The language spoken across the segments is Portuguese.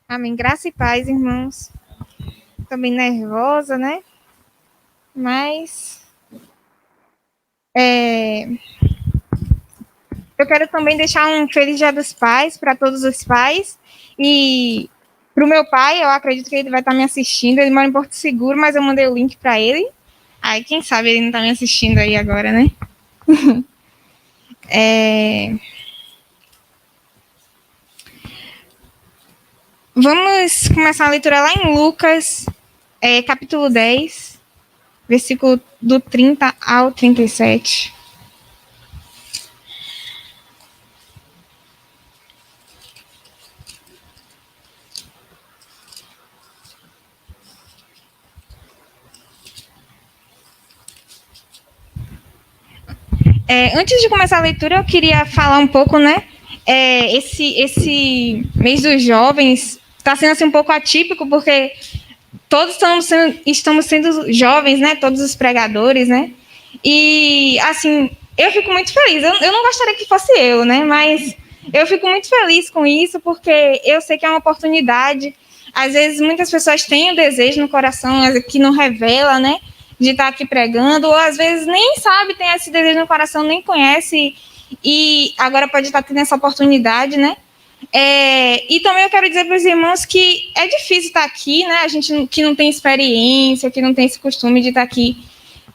Amém. Graça e paz, irmãos. Tô bem nervosa, né? Mas eu quero também deixar um feliz Dia dos Pais para todos os pais. E para o meu pai, eu acredito que ele vai estar me assistindo. Ele mora em Porto Seguro, mas eu mandei o link para ele. Aí, quem sabe ele não está me assistindo aí agora, né? É... Vamos começar a leitura lá em Lucas, capítulo 10, versículo do 30 ao 37. Antes de começar a leitura, eu queria falar um pouco, né? Esse mês dos jovens está sendo assim, um pouco atípico, porque todos estamos sendo jovens, né? Todos os pregadores, né? E, assim, eu fico muito feliz. Eu não gostaria que fosse eu, né? Mas eu fico muito feliz com isso, porque eu sei que é uma oportunidade. Às vezes, muitas pessoas têm o desejo no coração, que não revela, né? De estar aqui pregando, ou às vezes nem sabe, tem esse desejo no coração, nem conhece, e agora pode estar tendo essa oportunidade, né? E também eu quero dizer para os irmãos que é difícil estar aqui, né? A gente que não tem experiência, que não tem esse costume de estar aqui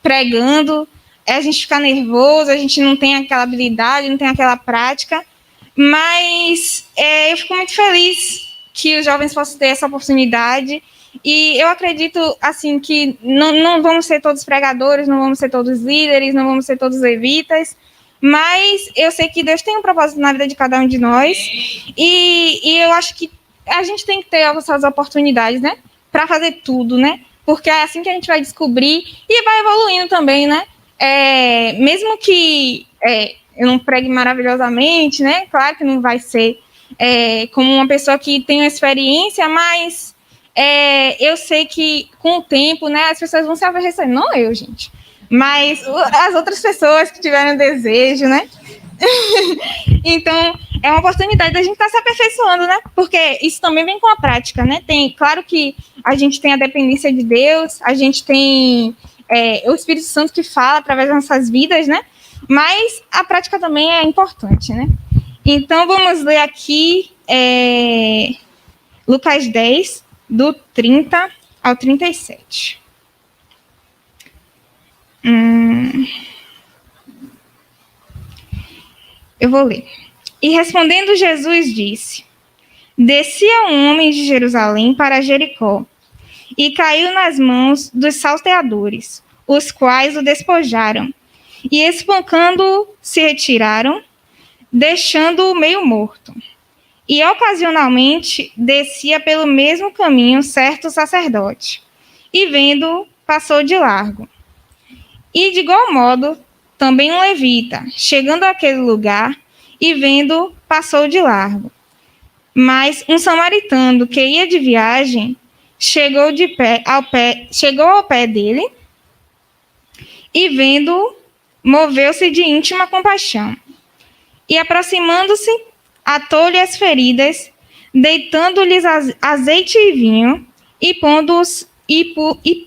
pregando, a gente fica nervoso, a gente não tem aquela habilidade, não tem aquela prática, mas eu fico muito feliz que os jovens possam ter essa oportunidade. E eu acredito, assim, que não vamos ser todos pregadores, não vamos ser todos líderes, não vamos ser todos levitas, mas eu sei que Deus tem um propósito na vida de cada um de nós, e eu acho que a gente tem que ter essas oportunidades, né? Para fazer tudo, né? Porque é assim que a gente vai descobrir e vai evoluindo também, né? Mesmo que eu não pregue maravilhosamente, né? Claro que não vai ser como uma pessoa que tem uma experiência, mas eu sei que com o tempo, né, as pessoas vão se apercebendo, não eu, gente, mas as outras pessoas que tiveram desejo, né? Então, é uma oportunidade da gente estar se aperfeiçoando, né? Porque isso também vem com a prática, né? Claro que a gente tem a dependência de Deus, a gente tem o Espírito Santo que fala através das nossas vidas, né? Mas a prática também é importante, né? Então, vamos ler aqui Lucas 10, do 30 ao 37. Eu vou ler. E respondendo Jesus disse: Descia um homem de Jerusalém para Jericó, e caiu nas mãos dos salteadores, os quais o despojaram, e espancando-o se retiraram, deixando-o meio morto. E ocasionalmente descia pelo mesmo caminho certo sacerdote, e vendo-o, passou de largo. E de igual modo, também um levita, chegando àquele lugar, e vendo, passou de largo. Mas um samaritano que ia de viagem chegou ao pé dele e vendo, moveu-se de íntima compaixão. E aproximando-se, atou-lhe as feridas, deitando-lhes azeite e vinho, e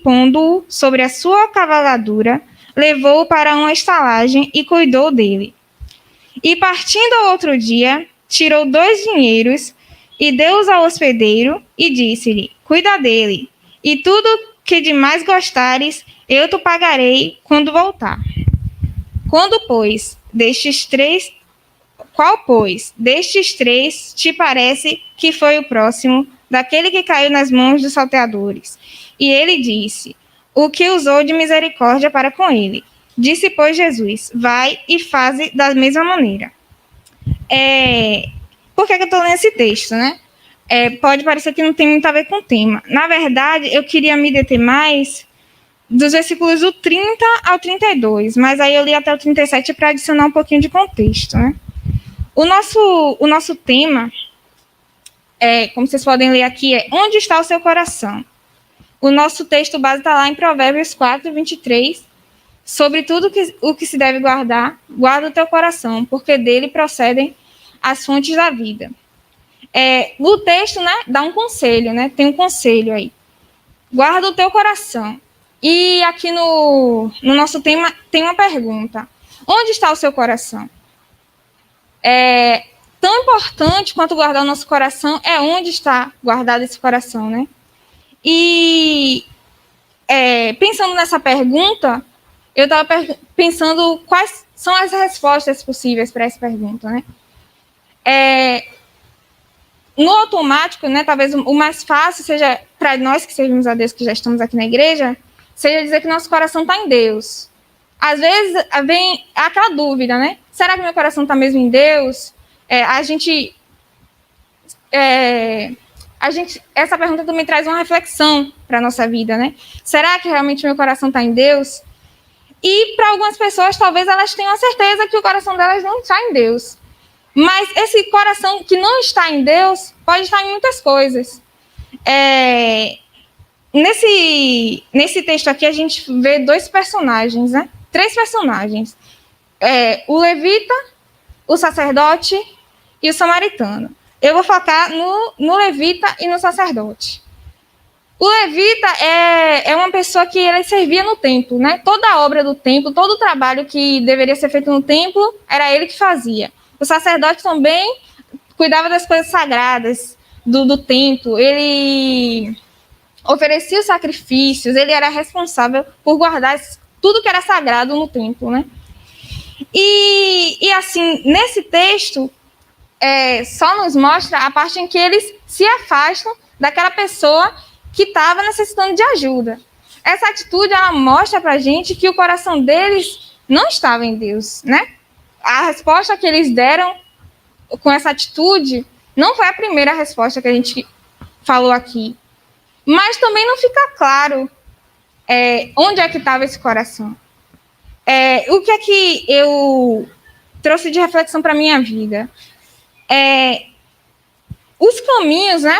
pondo-o sobre a sua cavalgadura, levou-o para uma estalagem e cuidou dele. E partindo ao outro dia, tirou 2 dinheiros e deu-os ao hospedeiro e disse-lhe: Cuida dele, e tudo que de mais gostares, eu te pagarei quando voltar. Quando, pois, destes três, qual, pois, destes 3 te parece que foi o próximo daquele que caiu nas mãos dos salteadores? E ele disse: O que usou de misericórdia para com ele. Disse, pois, Jesus: Vai e faze da mesma maneira. Por que eu estou lendo esse texto, né? Pode parecer que não tem muito a ver com o tema. Na verdade, eu queria me deter mais dos versículos do 30 ao 32, mas aí eu li até o 37 para adicionar um pouquinho de contexto, né? O nosso tema, como vocês podem ler aqui, é Onde está o seu coração? O nosso texto base está lá em Provérbios 4, 23, sobre tudo o que se deve guardar, guarda o teu coração, porque dele procedem as fontes da vida. O texto, né, dá um conselho, né? Tem um conselho aí. Guarda o teu coração. E aqui no nosso tema tem uma pergunta. Onde está o seu coração? Tão importante quanto guardar o nosso coração é onde está guardado esse coração, né? E pensando nessa pergunta, eu estava pensando quais são as respostas possíveis para essa pergunta, né? No automático, né, talvez o mais fácil seja, para nós que servimos a Deus, que já estamos aqui na igreja, seja dizer que nosso coração está em Deus. Às vezes vem aquela dúvida, né? Será que meu coração está mesmo em Deus? Essa pergunta também traz uma reflexão para a nossa vida, né? Será que realmente meu coração está em Deus? E para algumas pessoas, talvez elas tenham a certeza que o coração delas não está em Deus. Mas esse coração que não está em Deus pode estar em muitas coisas. Nesse texto aqui, a gente vê 2 personagens, né? 3 personagens. O levita, o sacerdote e o samaritano. Eu vou focar no levita e no sacerdote. O levita é uma pessoa que ele servia no templo, né? Toda a obra do templo, todo o trabalho que deveria ser feito no templo, era ele que fazia. O sacerdote também cuidava das coisas sagradas do templo. Ele oferecia os sacrifícios, ele era responsável por guardar tudo que era sagrado no templo, né? E assim, nesse texto, só nos mostra a parte em que eles se afastam daquela pessoa que estava necessitando de ajuda. Essa atitude, ela mostra pra gente que o coração deles não estava em Deus, né? A resposta que eles deram com essa atitude não foi a primeira resposta que a gente falou aqui. Mas também não fica claro onde é que estava esse coração. O que é que eu trouxe de reflexão para a minha vida? Os caminhos, né,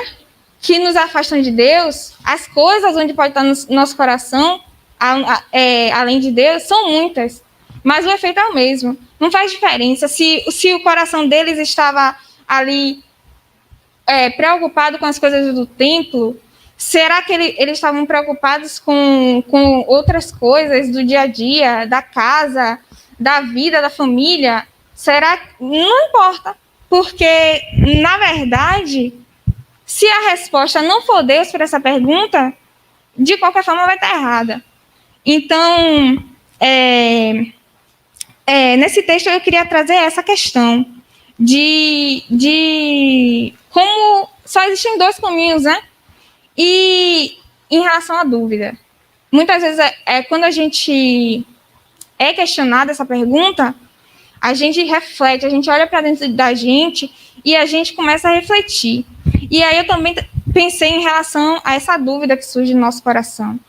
que nos afastam de Deus, as coisas onde pode estar no nosso coração, além de Deus, são muitas. Mas o efeito é o mesmo. Não faz diferença se o coração deles estava ali preocupado com as coisas do templo. Será que eles estavam preocupados com outras coisas do dia a dia, da casa, da vida, da família? Será que não importa? Porque, na verdade, se a resposta não for Deus para essa pergunta, de qualquer forma vai estar errada. Então, nesse texto eu queria trazer essa questão de como só existem 2 caminhos, né? E em relação à dúvida, muitas vezes quando a gente é questionado essa pergunta, a gente reflete, a gente olha para dentro da gente e a gente começa a refletir. E aí eu também pensei em relação a essa dúvida que surge no nosso coração.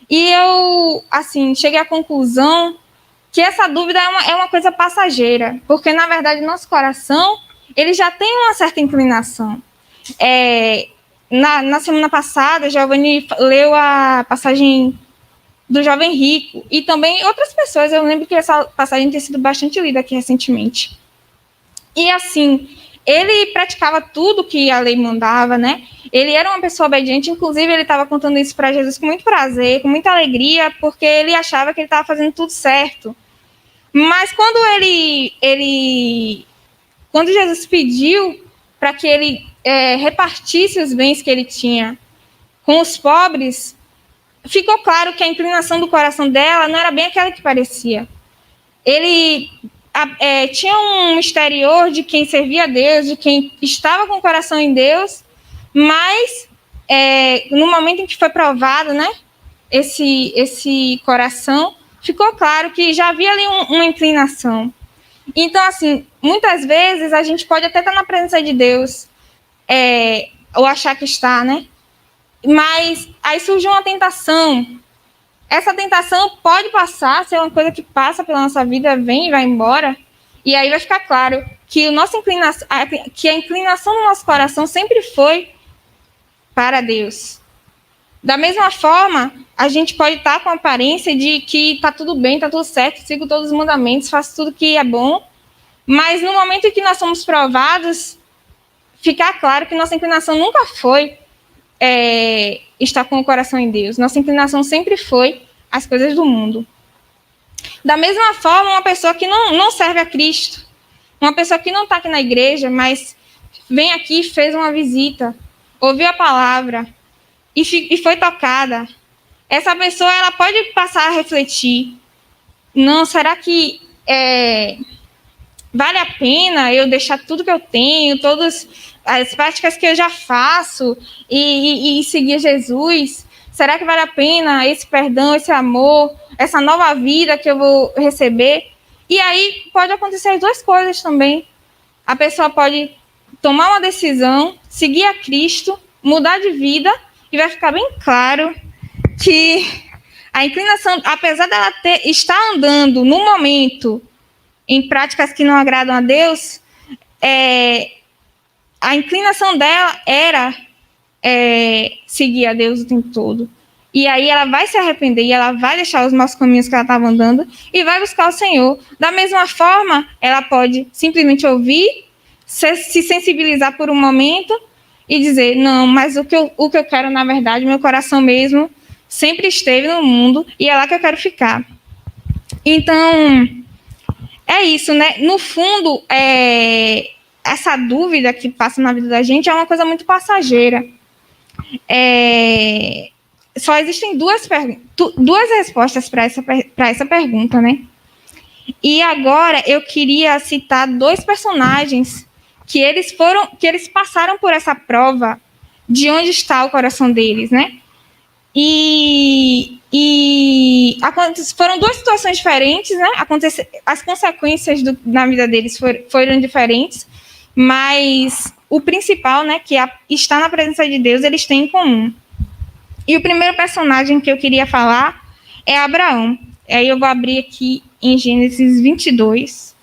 E eu, assim, cheguei à conclusão que essa dúvida é uma coisa passageira, porque, na verdade, nosso coração ele já tem uma certa inclinação. Na semana passada, Giovanni leu a passagem do jovem rico e também outras pessoas. Eu lembro que essa passagem tem sido bastante lida aqui recentemente. E assim, ele praticava tudo que a lei mandava, né? Ele era uma pessoa obediente, inclusive ele estava contando isso para Jesus com muito prazer, com muita alegria, porque ele achava que ele estava fazendo tudo certo. Mas quando quando Jesus pediu para que ele repartisse os bens que ele tinha com os pobres, ficou claro que a inclinação do coração dela não era bem aquela que parecia. Ele tinha um exterior de quem servia a Deus, de quem estava com o coração em Deus, mas no momento em que foi provado, né, esse coração, ficou claro que já havia ali uma inclinação. Então, assim, muitas vezes a gente pode até estar na presença de Deus, ou achar que está, né? Mas aí surge uma tentação. Essa tentação pode passar, ser uma coisa que passa pela nossa vida, vem e vai embora. E aí vai ficar claro que que a inclinação do nosso coração sempre foi para Deus. Da mesma forma, a gente pode estar com a aparência de que está tudo bem, está tudo certo, sigo todos os mandamentos, faço tudo que é bom, mas no momento em que nós somos provados, ficar claro que nossa inclinação nunca foi estar com o coração em Deus. Nossa inclinação sempre foi as coisas do mundo. Da mesma forma, uma pessoa que não serve a Cristo, uma pessoa que não está aqui na igreja, mas vem aqui, fez uma visita, ouviu a palavra e foi tocada, essa pessoa ela pode passar a refletir. Não, será que vale a pena eu deixar tudo que eu tenho, todas as práticas que eu já faço e seguir Jesus? Será que vale a pena esse perdão, esse amor, essa nova vida que eu vou receber? E aí pode acontecer as duas coisas também. A pessoa pode tomar uma decisão, seguir a Cristo, mudar de vida, e vai ficar bem claro que a inclinação, apesar dela estar andando no momento em práticas que não agradam a Deus, a inclinação dela era seguir a Deus o tempo todo. E aí ela vai se arrepender e ela vai deixar os maus caminhos que ela estava andando e vai buscar o Senhor. Da mesma forma, ela pode simplesmente ouvir, se sensibilizar por um momento e dizer, não, mas o que eu quero, na verdade, meu coração mesmo sempre esteve no mundo e é lá que eu quero ficar. Então, é isso, né? No fundo, essa dúvida que passa na vida da gente é uma coisa muito passageira. Só existem duas respostas para essa pergunta, né? E agora eu queria citar dois personagens que eles passaram por essa prova de onde está o coração deles, né? Foram duas situações diferentes, né? As consequências na vida deles foram diferentes, mas o principal, né, que estar na presença de Deus, eles têm em comum. E o primeiro personagem que eu queria falar é Abraão. Aí eu vou abrir aqui em Gênesis 22,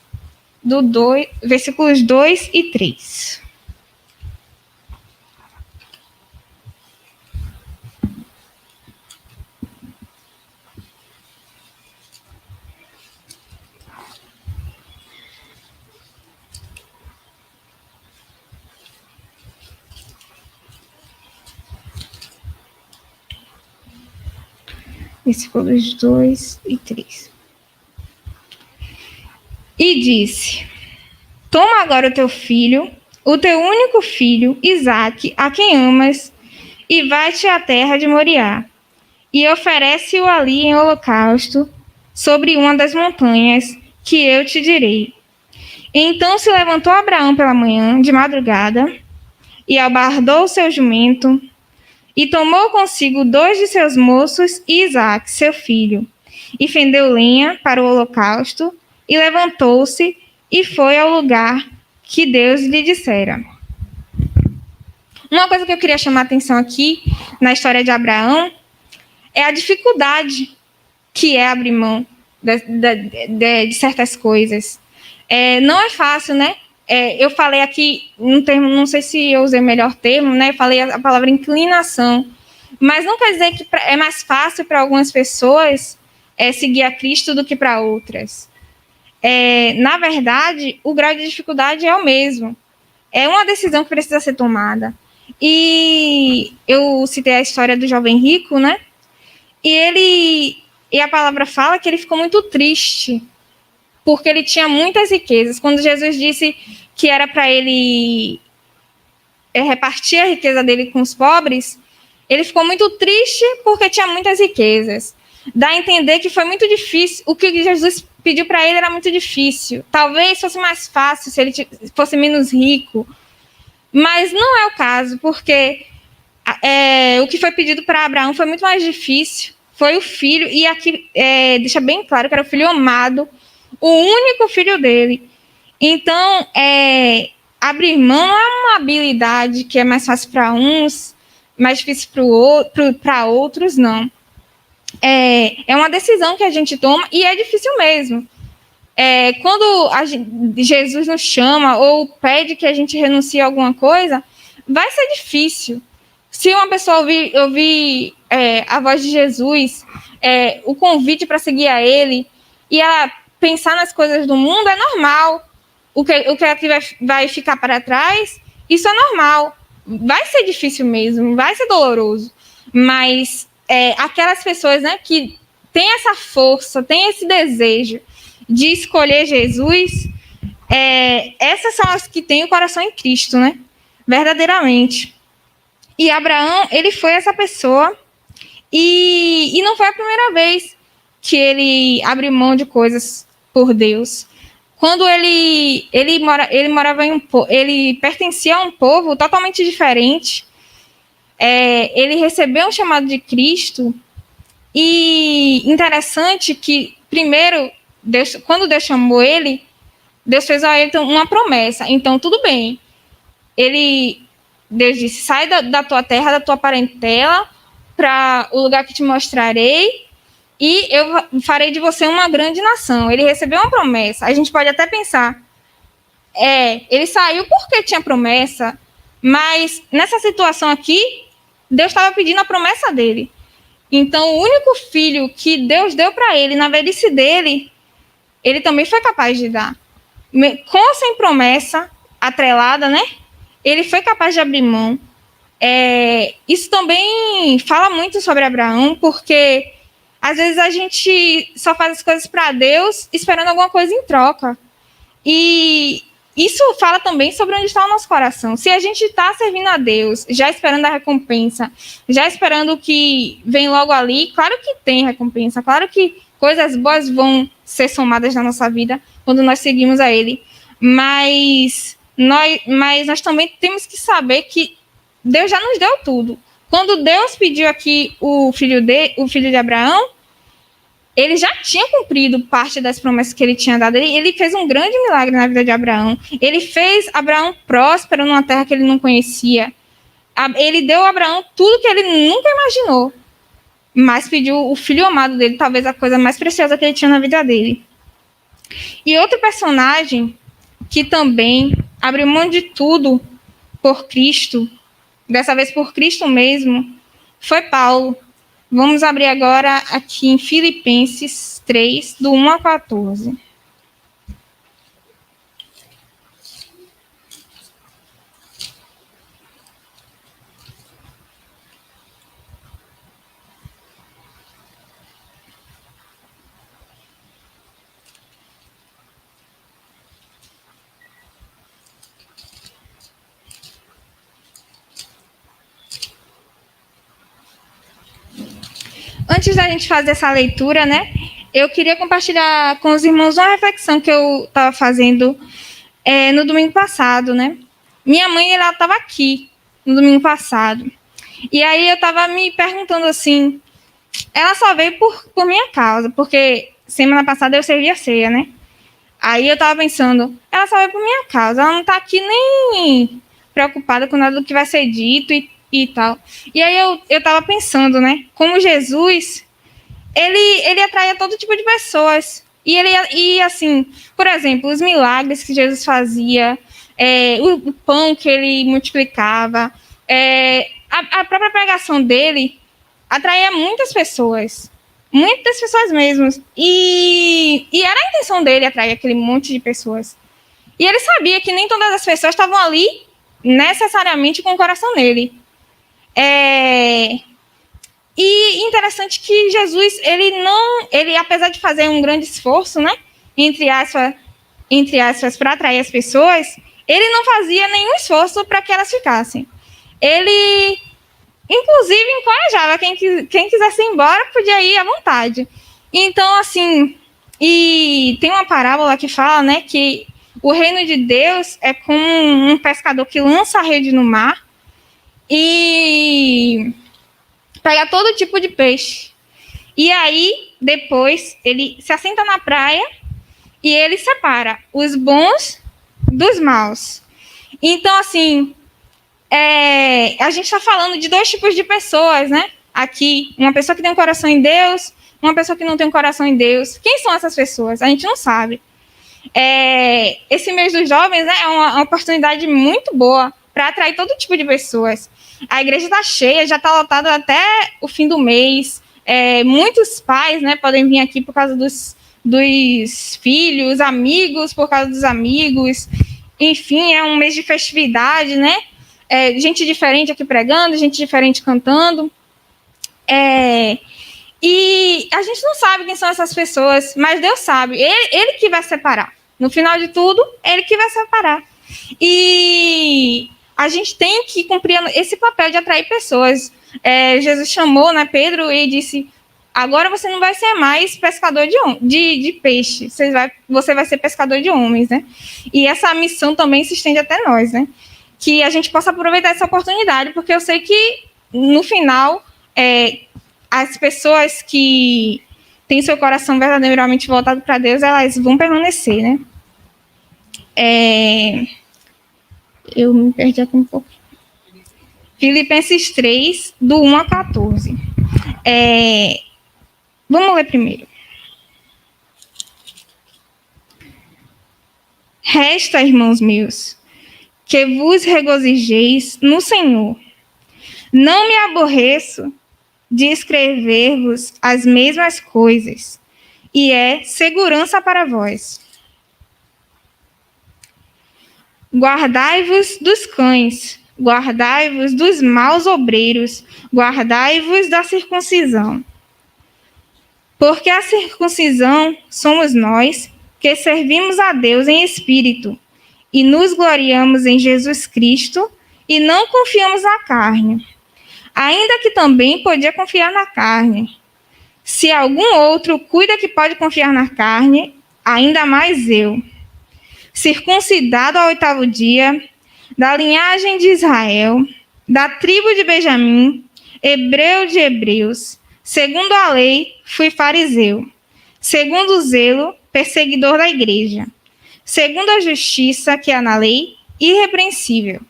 versículos 2 e 3. Versículos 2 e 3. E disse: toma agora o teu filho, o teu único filho, Isaque, a quem amas, e vai-te à terra de Moriá, e oferece-o ali em holocausto, sobre uma das montanhas que eu te direi. Então se levantou Abraão pela manhã, de madrugada, e albardou o seu jumento, e tomou consigo 2 de seus moços e Isaque, seu filho, e fendeu lenha para o holocausto, e levantou-se e foi ao lugar que Deus lhe dissera. Uma coisa que eu queria chamar a atenção aqui, na história de Abraão, é a dificuldade que é abrir mão de certas coisas. Não é fácil, né? Eu falei aqui um termo, não sei se eu usei o melhor termo, né? Eu falei a palavra inclinação. Mas não quer dizer que é mais fácil para algumas pessoas seguir a Cristo do que para outras. Na verdade, o grau de dificuldade é o mesmo. É uma decisão que precisa ser tomada. E eu citei a história do jovem rico, né? E a palavra fala que ele ficou muito triste, porque ele tinha muitas riquezas. Quando Jesus disse que era para ele repartir a riqueza dele com os pobres, ele ficou muito triste porque tinha muitas riquezas. Dá a entender que foi muito difícil. O que Jesus pediu para ele era muito difícil. Talvez fosse mais fácil se ele fosse menos rico. Mas não é o caso, porque o que foi pedido para Abraão foi muito mais difícil. Foi o filho, e aqui deixa bem claro que era o filho amado, o único filho dele. Então, abrir mão não é uma habilidade que é mais fácil para uns, mais difícil para outros, não. É uma decisão que a gente toma e é difícil mesmo. Quando Jesus nos chama ou pede que a gente renuncie a alguma coisa, vai ser difícil. Se uma pessoa ouvir a voz de Jesus, o convite para seguir a ele, e ela pensar nas coisas do mundo, é normal. O que vai ficar para trás Isso é normal. Vai ser difícil mesmo, vai ser doloroso. Mas aquelas pessoas, né, que têm essa força, têm esse desejo de escolher Jesus, essas são as que têm o coração em Cristo, né? Verdadeiramente. E Abraão, ele foi essa pessoa, e não foi a primeira vez que ele abriu mão de coisas por Deus. Quando ele morava ele pertencia a um povo totalmente diferente, ele recebeu um chamado de Cristo, e interessante que, primeiro, quando Deus chamou ele, Deus fez a ele uma promessa. Então, tudo bem. Deus disse, sai da tua terra, da tua parentela, para o lugar que te mostrarei, e eu farei de você uma grande nação. Ele recebeu uma promessa. A gente pode até pensar, ele saiu porque tinha promessa, mas nessa situação aqui, Deus estava pedindo a promessa dele. Então, o único filho que Deus deu para ele, na velhice dele, ele também foi capaz de dar. Com ou sem promessa atrelada, né? Ele foi capaz de abrir mão. Isso também fala muito sobre Abraão, porque às vezes a gente só faz as coisas para Deus esperando alguma coisa em troca. E isso fala também sobre onde está o nosso coração. Se a gente está servindo a Deus, já esperando a recompensa, já esperando o que vem logo ali, claro que tem recompensa, claro que coisas boas vão ser somadas na nossa vida quando nós seguimos a Ele. Mas nós também temos que saber que Deus já nos deu tudo. Quando Deus pediu aqui o filho de Abraão, ele já tinha cumprido parte das promessas que ele tinha dado. Ele fez um grande milagre na vida de Abraão. Ele fez Abraão próspero numa terra que ele não conhecia. Ele deu a Abraão tudo que ele nunca imaginou. Mas pediu o filho amado dele, talvez a coisa mais preciosa que ele tinha na vida dele. E outro personagem que também abriu mão de tudo por Cristo, dessa vez por Cristo mesmo, foi Paulo. Vamos abrir agora aqui em Filipenses 3, do 1 a 14. Antes da gente fazer essa leitura, né, eu queria compartilhar com os irmãos uma reflexão que eu estava fazendo no domingo passado, né? Minha mãe, ela estava aqui no domingo passado. E aí eu estava me perguntando assim, ela só veio por minha causa, porque semana passada eu servi a ceia, né? Aí eu estava pensando, ela só veio por minha causa, ela não está aqui nem preocupada com nada do que vai ser dito e tal. E aí eu estava pensando, né? Como Jesus, ele atraía todo tipo de pessoas. E assim, por exemplo, os milagres que Jesus fazia, o pão que ele multiplicava, a própria pregação dele atraía muitas pessoas mesmo. E era a intenção dele atrair aquele monte de pessoas. E ele sabia que nem todas as pessoas estavam ali necessariamente com o coração nele. E interessante que Jesus, ele apesar de fazer um grande esforço, né, entre aspas, para atrair as pessoas, ele não fazia nenhum esforço para que elas ficassem. Ele, inclusive, encorajava quem quisesse ir embora, podia ir à vontade. Então, assim, e tem uma parábola que fala, né, que o reino de Deus é como um pescador que lança a rede no mar e pega todo tipo de peixe. E aí, depois, ele se assenta na praia e ele separa os bons dos maus. Então, assim, a gente está falando de dois tipos de pessoas, né? Aqui, uma pessoa que tem um coração em Deus, uma pessoa que não tem um coração em Deus. Quem são essas pessoas? A gente não sabe. Esse mês dos jovens, né, é uma oportunidade muito boa para atrair todo tipo de pessoas. A igreja está cheia, já está lotada até o fim do mês. Muitos pais, né, podem vir aqui por causa dos filhos, amigos por causa dos amigos. enfim, é um mês de festividade, né? Gente diferente aqui pregando, gente diferente cantando. E a gente não sabe quem são essas pessoas, mas Deus sabe. Ele que vai separar. No final de tudo, Ele que vai separar. E a gente tem que cumprir esse papel de atrair pessoas. Jesus chamou, né, Pedro e disse: agora você não vai ser mais pescador de peixe, você vai ser pescador de homens, né? E essa missão também se estende até nós, né? Que a gente possa aproveitar essa oportunidade, porque eu sei que, no final, as pessoas que têm seu coração verdadeiramente voltado para Deus, elas vão permanecer, né? Eu me perdi aqui um pouco. Filipenses 3, do 1 a 14. Vamos ler primeiro. Resta, irmãos meus, que vos regozijeis no Senhor. Não me aborreço de escrever-vos as mesmas coisas, e é segurança para vós. Guardai-vos dos cães, guardai-vos dos maus obreiros, guardai-vos da circuncisão. Porque a circuncisão somos nós, que servimos a Deus em espírito, e nos gloriamos em Jesus Cristo, e não confiamos na carne. Ainda que também podia confiar na carne. Se algum outro cuida que pode confiar na carne, ainda mais eu. Circuncidado ao 8º dia, da linhagem de Israel, da tribo de Benjamim, hebreu de hebreus, segundo a lei, fui fariseu, segundo o zelo, perseguidor da igreja, segundo a justiça que há na lei, irrepreensível.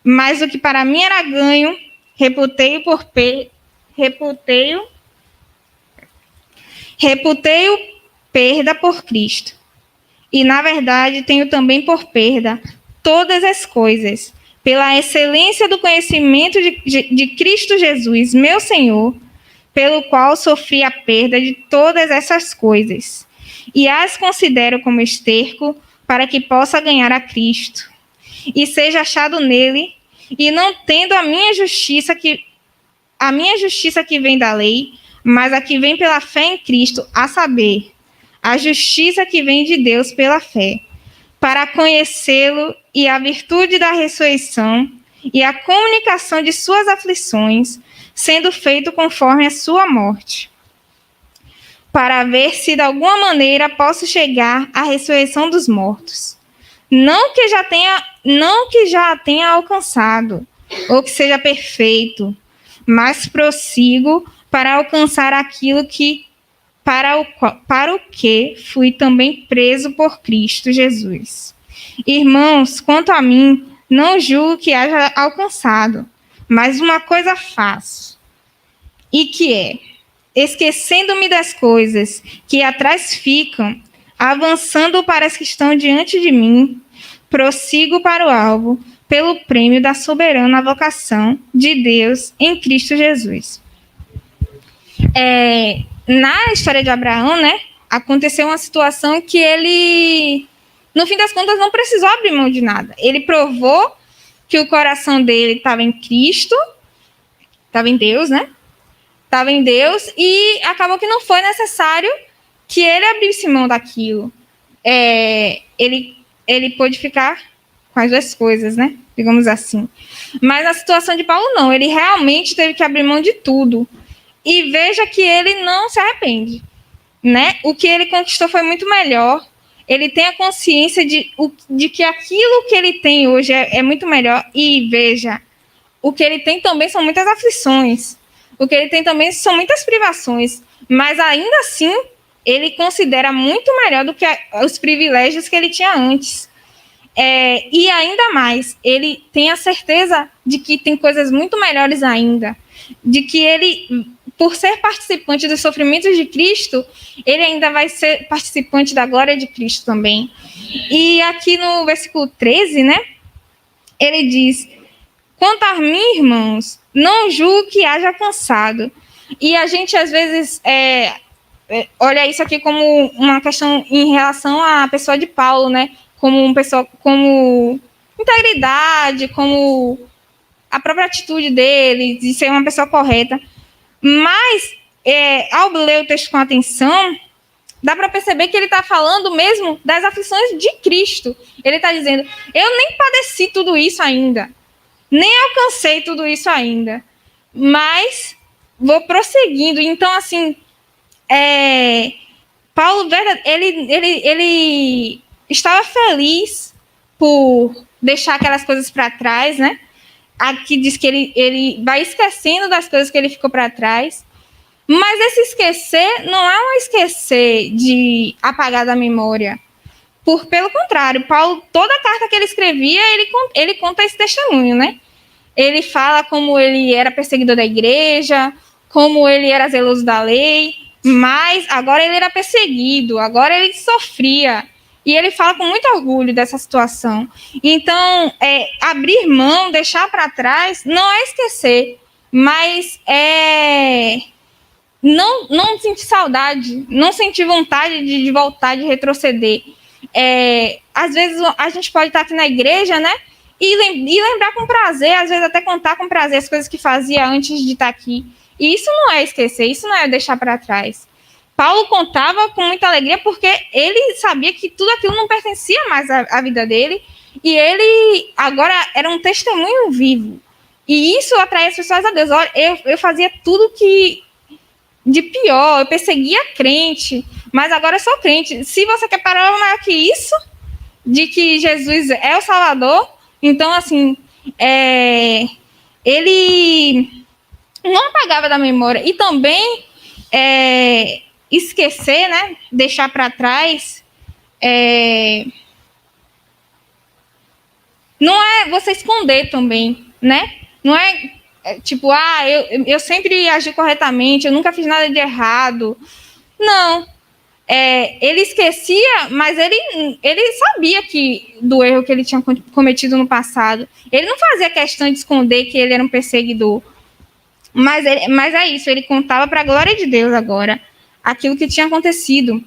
Mas o que para mim era ganho, reputei-o perda por Cristo. E, na verdade, tenho também por perda todas as coisas, pela excelência do conhecimento de Cristo Jesus, meu Senhor, pelo qual sofri a perda de todas essas coisas, e as considero como esterco para que possa ganhar a Cristo, e seja achado nele, e não tendo a minha justiça que vem da lei, mas a que vem pela fé em Cristo, a saber, a justiça que vem de Deus pela fé, para conhecê-lo e a virtude da ressurreição e a comunicação de suas aflições, sendo feito conforme a sua morte, para ver se de alguma maneira posso chegar à ressurreição dos mortos. Não que já tenha alcançado, ou que seja perfeito, mas prossigo para alcançar aquilo que para o que fui também preso por Cristo Jesus. Irmãos, quanto a mim, não julgo que haja alcançado, mas uma coisa faço, e que é, esquecendo-me das coisas que atrás ficam, avançando para as que estão diante de mim, prossigo para o alvo, pelo prêmio da soberana vocação de Deus em Cristo Jesus. Na história de Abraão, né, aconteceu uma situação que ele, no fim das contas, não precisou abrir mão de nada. Ele provou que o coração dele estava em Cristo, estava em Deus, né? Estava em Deus, e acabou que não foi necessário que ele abrisse mão daquilo. Ele pôde ficar com as duas coisas, né? Digamos assim. Mas na situação de Paulo, não. Ele realmente teve que abrir mão de tudo. E veja que ele não se arrepende, né? O que ele conquistou foi muito melhor. Ele tem a consciência de que aquilo que ele tem hoje é muito melhor. E veja, o que ele tem também são muitas aflições. O que ele tem também são muitas privações. Mas ainda assim, ele considera muito melhor do que os privilégios que ele tinha antes. E ainda mais, ele tem a certeza de que tem coisas muito melhores ainda. De que ele, por ser participante dos sofrimentos de Cristo, ele ainda vai ser participante da glória de Cristo também. E aqui no versículo 13, né, ele diz: quanto a mim, irmãos, não julgo que haja alcançado. E a gente, às vezes, olha isso aqui como uma questão em relação à pessoa de Paulo, né? como uma pessoa, como integridade, como a própria atitude dele, de ser uma pessoa correta. Mas, ao ler o texto com atenção, dá para perceber que ele está falando mesmo das aflições de Cristo. Ele está dizendo, eu nem padeci tudo isso ainda, nem alcancei tudo isso ainda, mas vou prosseguindo. Então, assim, Paulo, ele estava feliz por deixar aquelas coisas para trás, né? Aqui diz que ele vai esquecendo das coisas que ele ficou para trás. Mas esse esquecer não é um esquecer de apagar da memória. Pelo contrário, Paulo, toda a carta que ele escrevia, ele conta esse testemunho, né? Ele fala como ele era perseguidor da igreja, como ele era zeloso da lei, mas agora ele era perseguido, agora ele sofria. E ele fala com muito orgulho dessa situação. Então, abrir mão, deixar para trás, não é esquecer, mas não sentir saudade, não sentir vontade de voltar, de retroceder. Às vezes a gente pode estar aqui na igreja, né? E lembrar com prazer, às vezes até contar com prazer as coisas que fazia antes de estar aqui. E isso não é esquecer, isso não é deixar para trás. Paulo contava com muita alegria porque ele sabia que tudo aquilo não pertencia mais à vida dele e ele agora era um testemunho vivo. E isso atraía as pessoas a Deus. Olha, eu fazia tudo que de pior, eu perseguia crente, mas agora eu sou crente. Se você quer parar maior que isso, de que Jesus é o Salvador, então, assim, ele não apagava da memória. E também esquecer, né, deixar para trás, não é você esconder também, né? Não é tipo, eu sempre agi corretamente, eu nunca fiz nada de errado. Não. Ele esquecia, mas ele sabia do erro que ele tinha cometido no passado. Ele não fazia questão de esconder que ele era um perseguidor. Mas é isso, ele contava para a glória de Deus agora aquilo que tinha acontecido.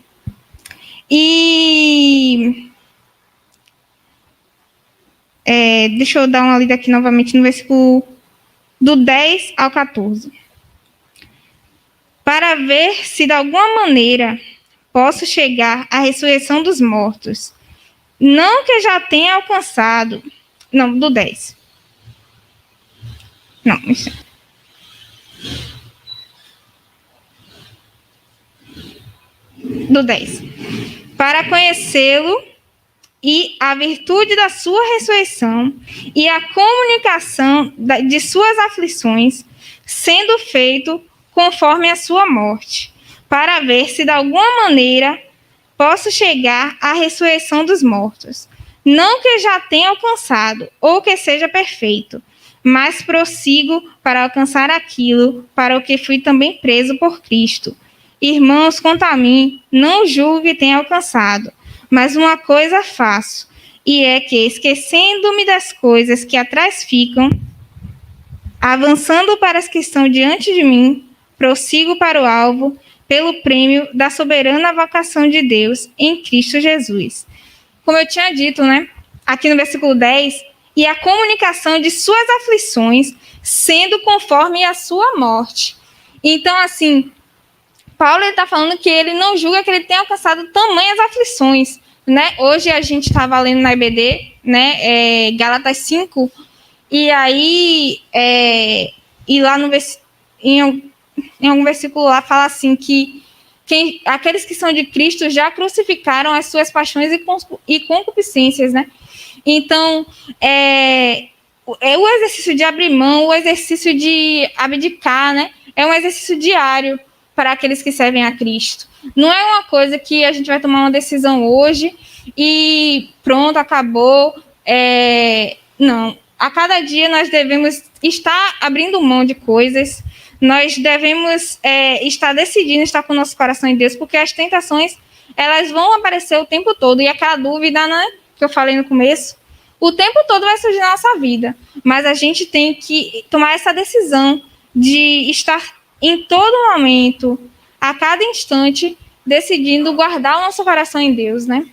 E deixa eu dar uma lida aqui novamente no versículo do 10 ao 14. Para ver se de alguma maneira posso chegar à ressurreição dos mortos. Não que já tenha alcançado. Não, do 10. Não, isso. Do 10. Para conhecê-lo e a virtude da sua ressurreição e a comunicação de suas aflições, sendo feito conforme a sua morte, para ver se de alguma maneira posso chegar à ressurreição dos mortos. Não que já tenha alcançado ou que seja perfeito, mas prossigo para alcançar aquilo para o que fui também preso por Cristo. Irmãos, quanto a mim, não julgo que tenha alcançado, mas uma coisa faço, e é que, esquecendo-me das coisas que atrás ficam, avançando para as que estão diante de mim, prossigo para o alvo, pelo prêmio da soberana vocação de Deus em Cristo Jesus. Como eu tinha dito, né? Aqui no versículo 10, e a comunicação de suas aflições, sendo conforme a sua morte. Então, assim, Paulo está falando que ele não julga que ele tenha alcançado tamanhas aflições, né? Hoje a gente estava lendo na EBD, né? Gálatas 5, e aí, e lá no em algum versículo lá fala assim que aqueles que são de Cristo já crucificaram as suas paixões e concupiscências, né? Então, o exercício de abrir mão, o exercício de abdicar, né? É um exercício diário para aqueles que servem a Cristo. Não é uma coisa que a gente vai tomar uma decisão hoje e pronto, acabou. Não. A cada dia nós devemos estar abrindo mão de coisas, nós devemos estar decidindo estar com o nosso coração em Deus, porque as tentações, elas vão aparecer o tempo todo, e aquela dúvida, né, que eu falei no começo, o tempo todo vai surgir na nossa vida, mas a gente tem que tomar essa decisão de estar em todo momento, a cada instante, decidindo guardar o nosso coração em Deus, né?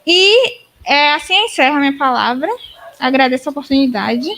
E assim eu encerro a minha palavra. Agradeço a oportunidade.